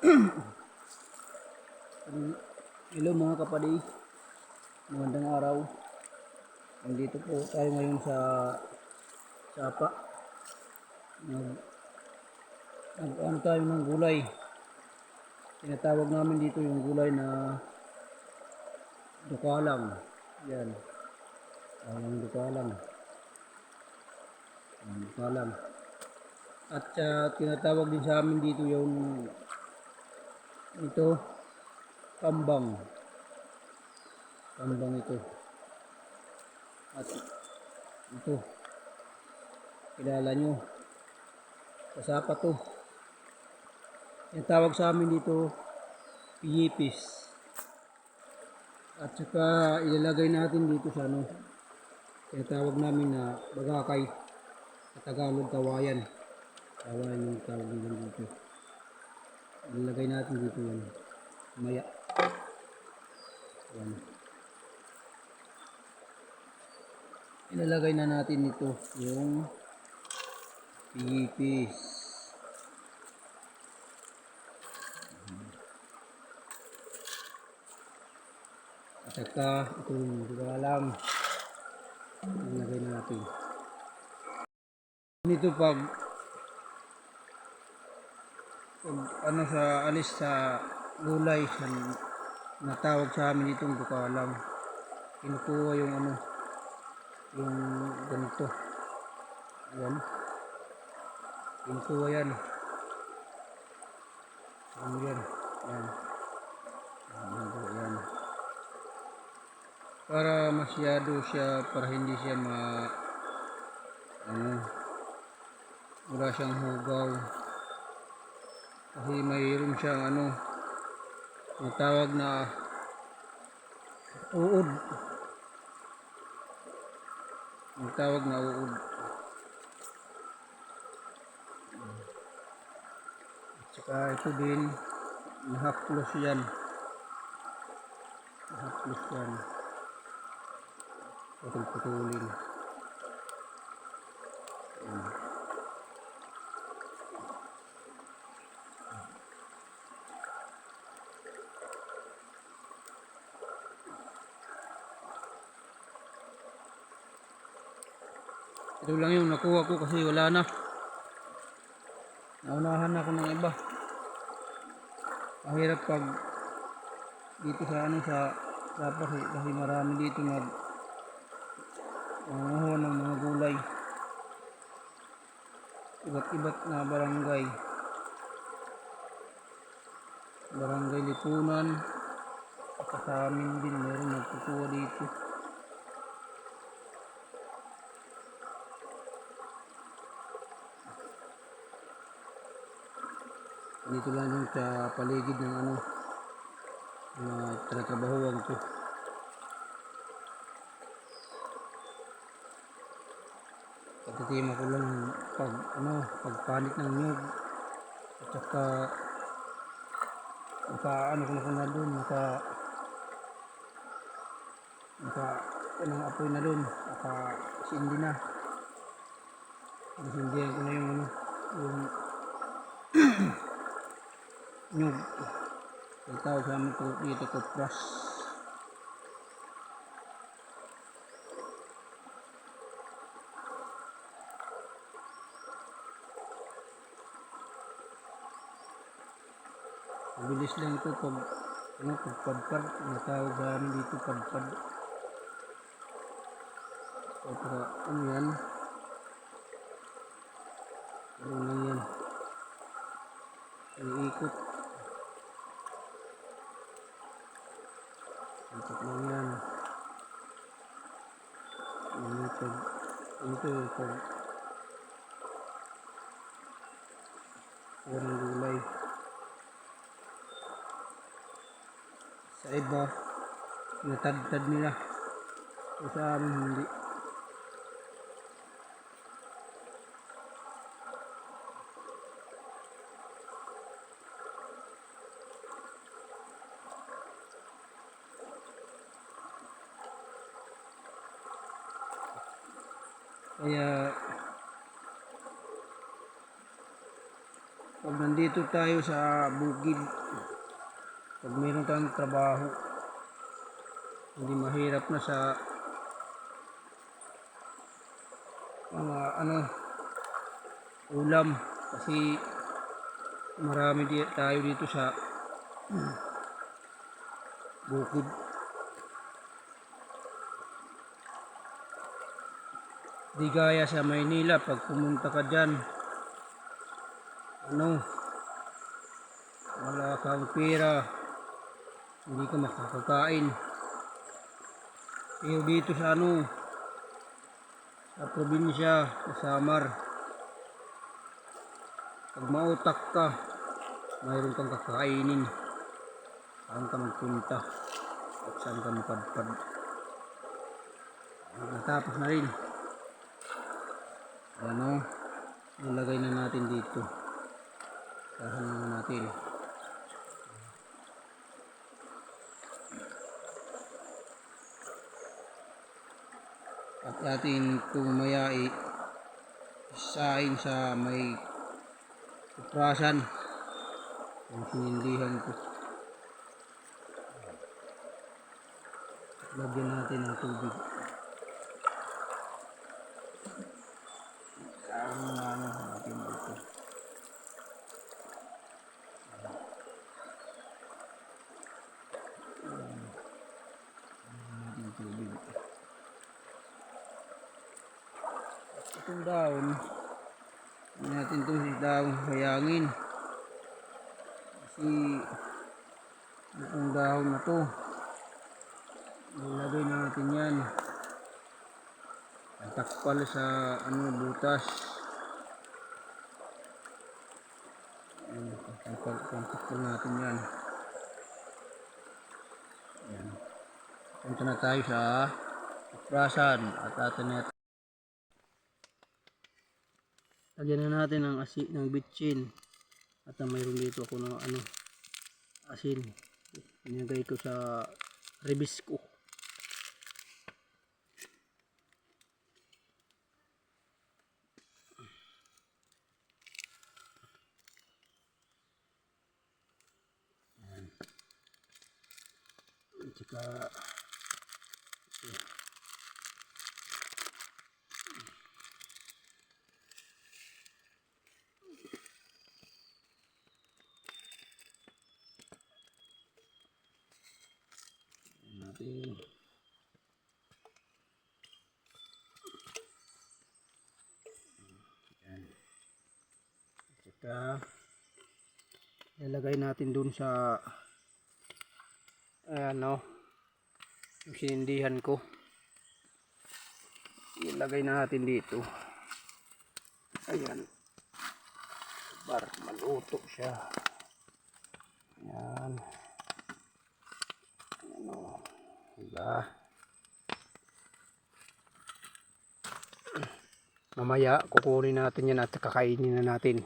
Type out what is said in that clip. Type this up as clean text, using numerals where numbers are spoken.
Hello mga kapatid, magandang araw. Nandito po tayo ngayon sa sapa. Ano tayo ng gulay. Tinatawag namin dito yung gulay na dukalang. Yan, yung dukalang. Dukalang. At tinatawag din sa amin dito yung ito, kambang. Kambang ito. At ito, kilala nyo, kasapa to. Yung tawag sa amin dito, piyipis. At saka ilalagay natin dito sa ano, yung tawag namin na bagakay, sa Tagalog kawayan. Kawayan yung tawag nila dito. Ilalagay natin dito yan, maya. Yan. Ilalagay na natin ito, yung piyipis. At saka itong dukalang ilagay natin. Dito pag ano sa alis sa gulay sa natawag sa amin itong dukalang, kinukuha yung ano, yung ganito. Ayan, kinukuha yan. Yan. Yan. Para masyado siya, para hindi siya wala siyang hugaw. Kasi mayroon siyang yung tawag na uod. Yung tawag na uod. At saka ito din, nahaplos yan. Nahaplos yan. Putulin. Ito lang yung nakuha ko kasi wala na. Naunahan ako ng iba. Mahirap pag dito sa kasi marami dito nangunguha ng mga gulay. Iba't-iba't na barangay. Barangay Lipunan. At sa amin din meron nagkukuha dito. Dito lang yung sa paligid ng na tratrabahuan ko. Pagtitima ko lang pagpanik ng nyug. At saka ko na doon, ng apoy na doon, sindi na. Nasindihan ko na yung nyug. Ang tawag sa amin dito kopras. Mabilis lang ito pagpadpad. Natawag sa amin dito padpad. So, yan. Ano lang yan. Iikot. Ikot lang yan. Ito ng gulay. Sa iba, natadtad nila. So, sa amin hindi. Kaya Pag nandito tayo sa bukid, pag mayroon tayong trabaho, hindi mahirap na sa mga ulam kasi marami tayo dito sa bukid. Di gaya sa Maynila, pag pumunta ka dyan, wala kang pera, hindi ka makakakain. Pero dito sa sa probinsya, sa Samar, pag mautak ka, mayroon kang kakainin. Saan ka magpunta at saan ka mapadpad. Natapos na rin. Nilagay na natin dito. Sahan na natin. At atin tumaya isain sa may kuprasan. Yung sinindihan ko. Lagyan natin ng tubig. Natin dito. Tubig. Itong daon, hindi natin itong daon hayangin. Kasi itong daon na to, ilagay na natin yan. Takpal sa butas. Takpal natin yan. Yan. Punta na tayo sa kuprasan at atin natin. Lagyan na natin ng bitchin. At mayroon dito ako ng asin. Inagay ko sa ribis ko. Tsaka natin tsaka ilalagay natin dun sa yung sinindihan ko. Ilagay natin dito. Ayan. Para maluto siya. Ayan. Diba? Mamaya kukunin natin yan at kakainin na natin.